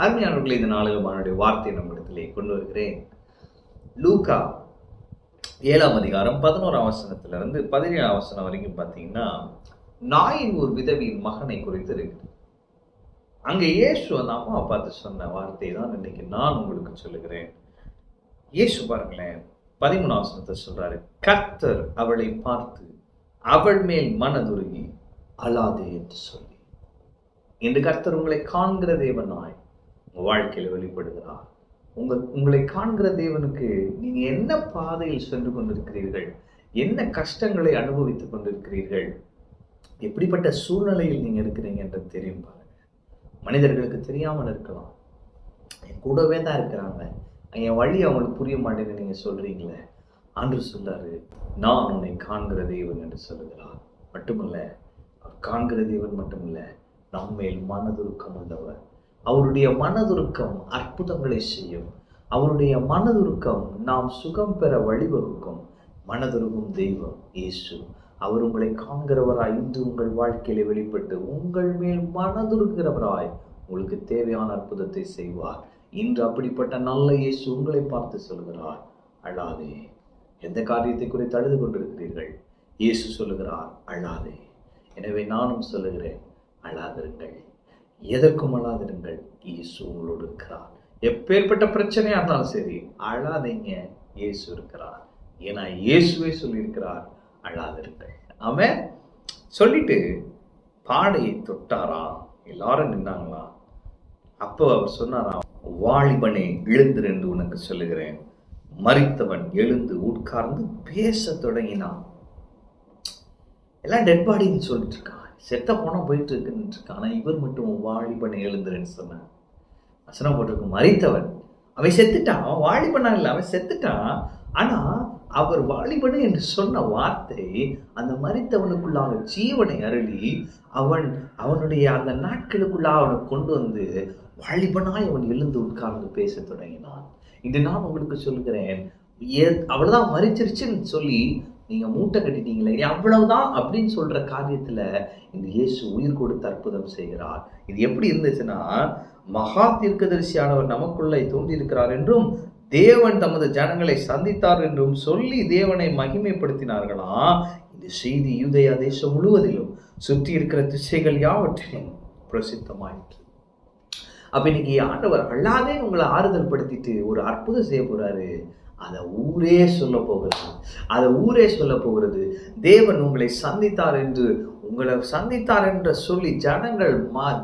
அருமையானவர்களே, இந்த நாளுடைய வார்த்தையை நம்மிடத்திலே கொண்டு வருகிறேன். லூக்கா 7ஆம் அதிகாரம் 11ஆம் வசனத்திலிருந்து 17ஆம் வசனம் வரைக்கும் பார்த்தீங்கன்னா, நாயின் ஒரு விதவியின் மகனை குறித்து இருக்குது. அங்க இயேசு அந்த அம்மாவை பார்த்து சொன்ன வார்த்தை தான் இன்னைக்கு நான் உங்களுக்கு சொல்லுகிறேன். இயேசு பாருங்களேன், 13ஆம் வசனத்தை சொல்றாரு, கர்த்தர் அவளை பார்த்து அவள் மேல் மனதுருகி அழாதே என்று சொல்லி. இன்று கர்த்தர் உங்களை காண்கிற தேவனாய் உங்க வாழ்க்கையில வெளிப்படுகிறார். உங்களை காண்கிற தேவனுக்கு நீங்க என்ன பாதையில் சென்று கொண்டிருக்கிறீர்கள், என்ன கஷ்டங்களை அனுபவித்துக் கொண்டிருக்கிறீர்கள், எப்படிப்பட்ட சூழ்நிலையில் நீங்க இருக்கிறீங்க என்று தெரியும் பாருங்க. மனிதர்களுக்கு தெரியாமல் இருக்கலாம், என் கூடவே தான் இருக்கிறாங்க, என் வழி அவங்களுக்கு புரிய மாட்டேன்னு நீங்க சொல்றீங்களே. ஆண்டவர் சொல்றாரு, நான் உன்னை காண்கிற தேவன் என்று சொல்லுகிறார். மட்டுமல்ல, அவர் காண்கிற தேவன் மட்டுமல்ல, நம்மேல் மனதுருக்கம் உள்ளவர். அவருடைய மனதுருக்கம் அற்புதங்களை செய்யும். அவருடைய மனதுருக்கம் நாம் சுகம் பெற வழிவகுக்கும். மனதுருகும் தெய்வம் இயேசு. அவர் உங்களை காண்கிறவராய் இன்று உங்கள் வாழ்க்கையில வெளிப்பட்டு உங்கள் மேல் மனதுருக்கிறவராய் உங்களுக்கு தேவையான அற்புதத்தை செய்வார். இன்று அப்படிப்பட்ட நல்ல இயேசு உங்களை பார்த்து சொல்கிறார், அழாதே. எந்த காரியத்தை குறித்து அழுது கொண்டிருக்கிறீர்கள்? இயேசு சொல்லுகிறார், அழாதே. எனவே நானும் சொல்லுகிறேன், அழாதிருங்கள். எதற்கும் அழாதிருங்கள். இயேசு உங்களோடு இருக்கிறார். எப்பேற்பட்ட பிரச்சனையா இருந்தாலும் சரி, அழாதீங்க, இயேசு இருக்கிறார். ஏன்னா இயேசுவே சொல்லியிருக்கிறார், அழாதிருங்கள். அவன் சொல்லிட்டு பாடையை தொட்டாரா, எல்லாரும் நின்னாங்களா. அப்போ அவர் சொன்னாராம், வாலிபனே எழுந்திரு என்று உனக்கு சொல்லுகிறேன். மரித்தவன் எழுந்து உட்கார்ந்து பேச தொடங்கினான். எல்லாம் டெட் பாடின்னு சொல்லிட்டு இருக்கான், செத்த போனா போயிட்டு இருக்குன்னு இருக்கான். ஆனா இவர் மட்டும் வாலிபனை எழுந்துருன்னு சொன்னான். வசனம் போட்டிருக்கு, மரித்தவன், அவன் செத்துட்டான். அவன் வாலிபனா இல்லை, அவன் செத்துட்டான். ஆனா அவர் வாலிபனு என்று சொன்ன வார்த்தை அந்த மரித்தவனுக்குள்ளாக ஜீவனை அருளி அவனுடைய அந்த நாட்களுக்குள்ளாக அவனை கொண்டு வந்து வாலிபனாய் அவன் எழுந்து உட்கார்ந்து பேச தொடங்கினான். இன்று நான் உங்களுக்கு சொல்கிறேன், அவ்வளவுதான் மரிச்சிருச்சுன்னு சொல்லி நீங்க மூட்டை கட்டிட்டீங்களே, அவ்வளவுதான் அப்படின்னு சொல்ற காரியத்துல இந்த இயேசு உயிர் கொடுத்து அற்புதம் செய்கிறார். இது எப்படி இருந்துச்சுன்னா, மகா தீர்க்கதரிசியானவர் நமக்குள்ளே தோன்றியிருக்கிறார் என்றும் தேவன் தமது ஜனங்களை சந்தித்தார் என்றும் சொல்லி தேவனை மகிமைப்படுத்தினார்களாம். இந்த செய்தி யூதேயா தேசம் முழுவதிலும் சுற்றி இருக்கிற திசைகள் யாவற்றிலும் பிரசித்தமாயிற்று. அப்ப இன்னைக்கு ஆண்டவர் அல்லாதே உங்களை ஆறுதல் படுத்திட்டு ஒரு அற்புதம் செய்ய போறாரு. அதை ஊரே சொல்ல போகிறது. அதை ஊரே சொல்ல போகிறது. தேவன் உங்களை சந்தித்தார் என்று, உங்களை சந்தித்தார் என்று சொல்லி ஜனங்கள்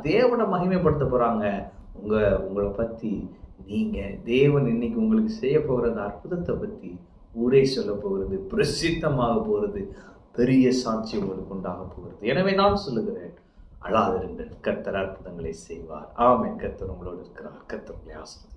தேவனை மகிமைப்படுத்த போறாங்க. உங்களை பத்தி நீங்க தேவன் இன்னைக்கு உங்களுக்கு செய்ய போகிற அந்த அற்புதத்தை பத்தி ஊரே சொல்ல போகிறது, பிரசித்தமாக போகிறது, பெரிய சாட்சி உங்களுக்கு உண்டாக போகிறது. எனவே நான் சொல்லுகிறேன், அழாதிருங்கள், கர்த்தர் அற்புதங்களை செய்வார். ஆமென். கர்த்தர் உங்களோடு இருக்கிறார். கர்த்தர் உங்களை ஆசீர்வதிப்பார்.